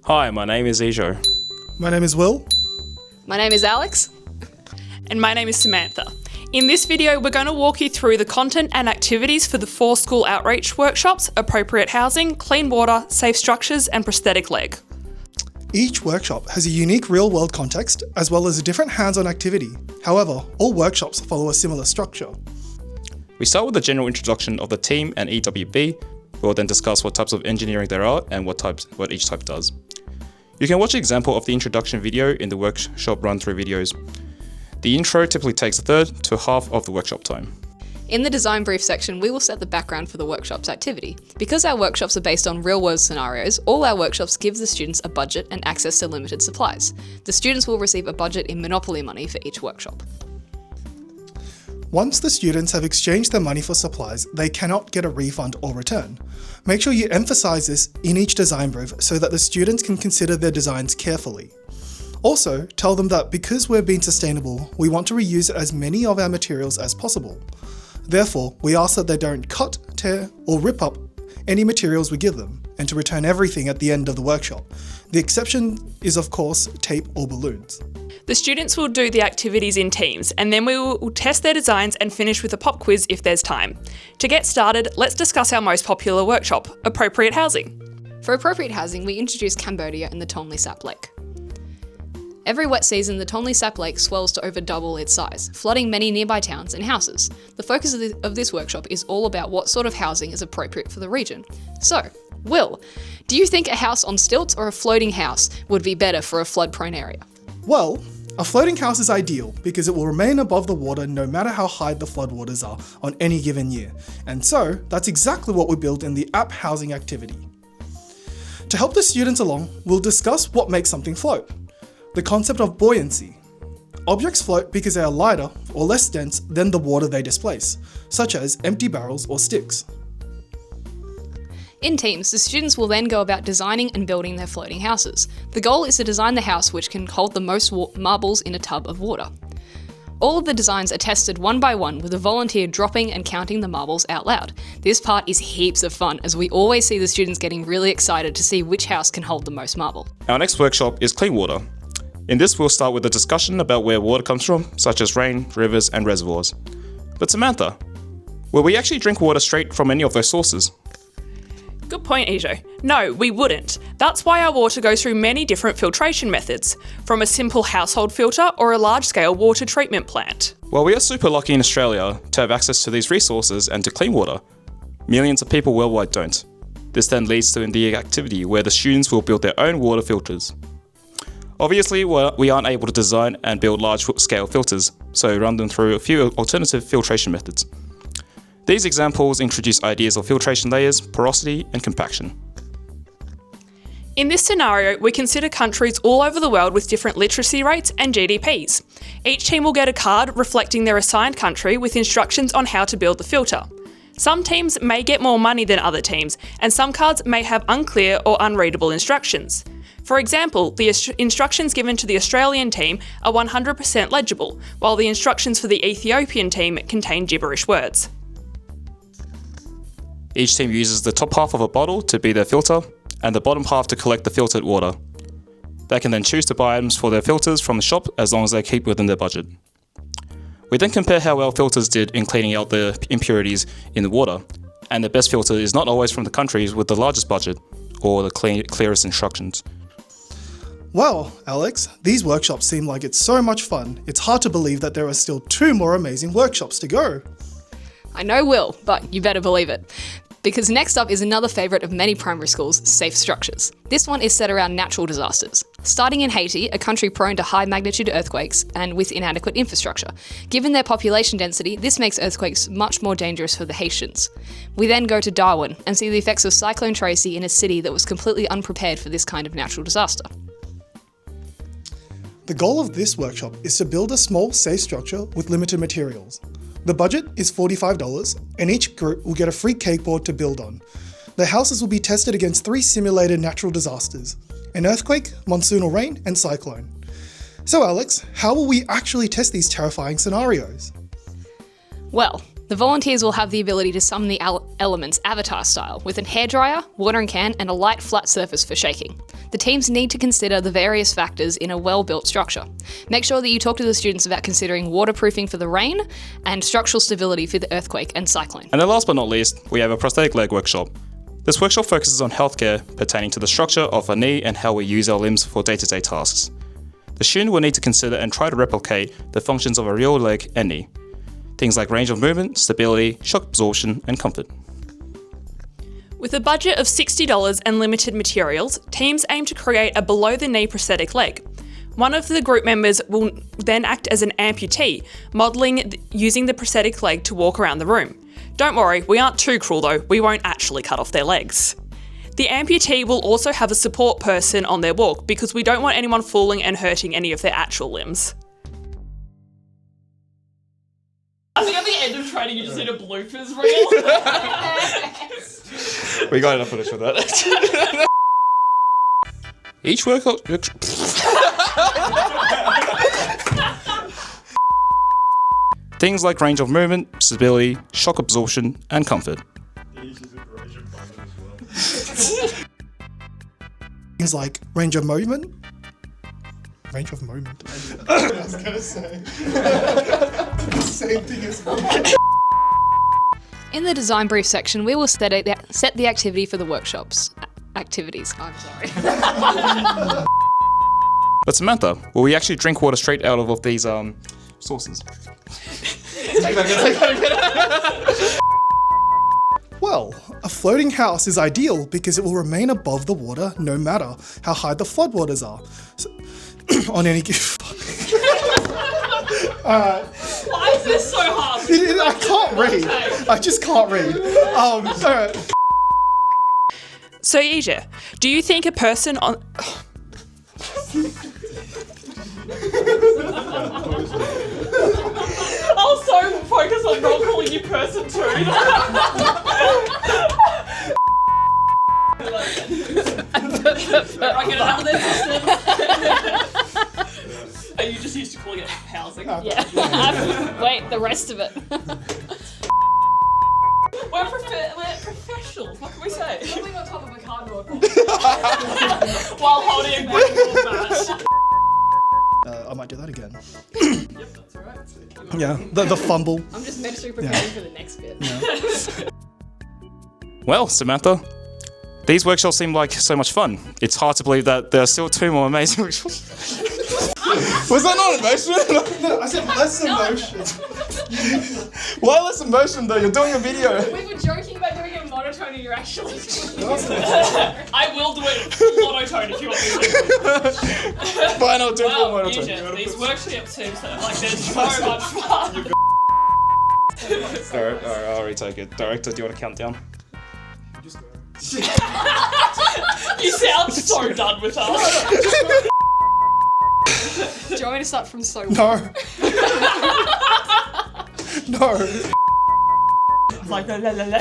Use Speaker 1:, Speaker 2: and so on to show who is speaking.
Speaker 1: Hi, my name is Yizhou.
Speaker 2: My name is Will.
Speaker 3: My name is Alex.
Speaker 4: And my name is Samantha. In this video, we're going to walk you through the content and activities for the 4 school outreach workshops: appropriate housing, clean water, safe structures, and prosthetic leg.
Speaker 2: Each workshop has a unique real-world context as well as a different hands-on activity. However, all workshops follow a similar structure.
Speaker 1: We start with a general introduction of the team and EWB. We'll then discuss what types of engineering there are and what each type does. You can watch an example of the introduction video in the workshop run-through videos. The intro typically takes a third to half of the workshop time.
Speaker 3: In the design brief section, we will set the background for the workshop's activity. Because our workshops are based on real-world scenarios, all our workshops give the students a budget and access to limited supplies. The students will receive a budget in Monopoly money for each workshop.
Speaker 2: Once the students have exchanged their money for supplies, they cannot get a refund or return. Make sure you emphasize this in each design brief so that the students can consider their designs carefully. Also, tell them that because we're being sustainable, we want to reuse as many of our materials as possible. Therefore, we ask that they don't cut, tear, or rip up any materials we give them, and to return everything at the end of the workshop. The exception is, of course, tape or balloons.
Speaker 4: The students will do the activities in teams, and then we will test their designs and finish with a pop quiz if there's time. To get started, let's discuss our most popular workshop, appropriate housing.
Speaker 3: For appropriate housing, we introduce Cambodia in the Tonle Sap Lake. Every wet season, the Tonle Sap Lake swells to over double its size, flooding many nearby towns and houses. The focus of this workshop is all about what sort of housing is appropriate for the region. So, Will, do you think a house on stilts or a floating house would be better for a flood-prone area?
Speaker 2: Well, a floating house is ideal because it will remain above the water no matter how high the floodwaters are on any given year. And so, that's exactly what we build in the app housing activity. To help the students along, we'll discuss what makes something float. The concept of buoyancy. Objects float because they are lighter or less dense than the water they displace, such as empty barrels or sticks.
Speaker 3: In teams, the students will then go about designing and building their floating houses. The goal is to design the house which can hold the most marbles in a tub of water. All of the designs are tested one by one with a volunteer dropping and counting the marbles out loud. This part is heaps of fun as we always see the students getting really excited to see which house can hold the most marble.
Speaker 1: Our next workshop is clean water. In this, we'll start with a discussion about where water comes from, such as rain, rivers, and reservoirs. But Samantha, will we actually drink water straight from any of those sources?
Speaker 4: Good point, Yizhou. No, we wouldn't. That's why our water goes through many different filtration methods, from a simple household filter or a large-scale water treatment plant.
Speaker 1: Well, we are super lucky in Australia to have access to these resources and to clean water. Millions of people worldwide don't. This then leads to the activity where the students will build their own water filters. Obviously, we aren't able to design and build large-scale filters, so run them through a few alternative filtration methods. These examples introduce ideas of filtration layers, porosity, and compaction.
Speaker 4: In this scenario, we consider countries all over the world with different literacy rates and GDPs. Each team will get a card reflecting their assigned country with instructions on how to build the filter. Some teams may get more money than other teams, and some cards may have unclear or unreadable instructions. For example, the instructions given to the Australian team are 100% legible, while the instructions for the Ethiopian team contain gibberish words.
Speaker 1: Each team uses the top half of a bottle to be their filter, and the bottom half to collect the filtered water. They can then choose to buy items for their filters from the shop as long as they keep within their budget. We then compare how well filters did in cleaning out the impurities in the water, and the best filter is not always from the countries with the largest budget or the clearest instructions.
Speaker 2: Well, Alex, these workshops seem like it's so much fun. It's hard to believe that there are still 2 more amazing workshops to go.
Speaker 3: I know Will, but you better believe it. Because next up is another favourite of many primary schools, safe structures. This one is set around natural disasters. Starting in Haiti, a country prone to high magnitude earthquakes and with inadequate infrastructure. Given their population density, this makes earthquakes much more dangerous for the Haitians. We then go to Darwin and see the effects of Cyclone Tracy in a city that was completely unprepared for this kind of natural disaster.
Speaker 2: The goal of this workshop is to build a small, safe structure with limited materials. The budget is $45, and each group will get a free cake board to build on. The houses will be tested against 3 simulated natural disasters: an earthquake, monsoonal rain, and cyclone. So Alex, how will we actually test these terrifying scenarios?
Speaker 3: Well, The volunteers will have the ability to summon the elements avatar style, with a hairdryer, watering can, and a light flat surface for shaking. The teams need to consider the various factors in a well-built structure. Make sure that you talk to the students about considering waterproofing for the rain and structural stability for the earthquake and cyclone.
Speaker 1: And then last but not least, we have a prosthetic leg workshop. This workshop focuses on healthcare pertaining to the structure of a knee and how we use our limbs for day-to-day tasks. The student will need to consider and try to replicate the functions of a real leg and knee. Things like range of movement, stability, shock absorption, and comfort.
Speaker 4: With a budget of $60 and limited materials, teams aim to create a below-the-knee prosthetic leg. One of the group members will then act as an amputee, modelling using the prosthetic leg to walk around the room. Don't worry, we aren't too cruel though, we won't actually cut off their legs. The amputee will also have a support person on their walk because we don't want anyone falling and hurting any of their actual limbs.
Speaker 5: I think at the end of training you just need a bloopers reel.
Speaker 1: We got enough footage for that. Each workout... Things like range of movement, stability, shock absorption, and comfort.
Speaker 2: Things like range of movement. Range of movement. I was gonna say. Same thing as me.
Speaker 3: In the design brief section, we will set the activity for the workshops. Activities, I'm sorry.
Speaker 1: But Samantha, will we actually drink water straight out of these sources?
Speaker 2: Well, a floating house is ideal because it will remain above the water no matter how high the floodwaters are. So, on any given...
Speaker 5: Why is this so hard?
Speaker 2: I can't read. I just can't read. Alright.
Speaker 4: So Yizhou, do you think a person on...
Speaker 5: I'll so focus on not calling you person 2. Right, get out of their system. Are you just used to calling it housing?
Speaker 3: Yeah. Wait, the rest of it.
Speaker 5: We're professionals. What can we say?
Speaker 3: Something on top of a cardboard box.
Speaker 5: While holding a basketball match.
Speaker 2: I might do that again.
Speaker 5: Yep, that's alright.
Speaker 2: Yeah, the fumble.
Speaker 3: I'm just mentally preparing for the next bit.
Speaker 1: Well, Samantha, these workshops seem like so much fun. It's hard to believe that there are still 2 more amazing workshops. Was that not emotion?
Speaker 2: No, I said less emotion.
Speaker 1: Why less emotion though? You're doing a video.
Speaker 3: We were joking about doing it monotone and you're actually doing it.
Speaker 5: I will do it monotone if you want me to.
Speaker 1: Fine, I'll do it
Speaker 5: Well,
Speaker 1: for monotone.
Speaker 5: Yizhou, these workshops seem so, like there's so much fun.
Speaker 1: Alright, I'll retake it. Director, do you want to count down?
Speaker 5: You sound so done with us.
Speaker 3: Do you want me to start from so
Speaker 2: No. No.
Speaker 5: Like la la la la.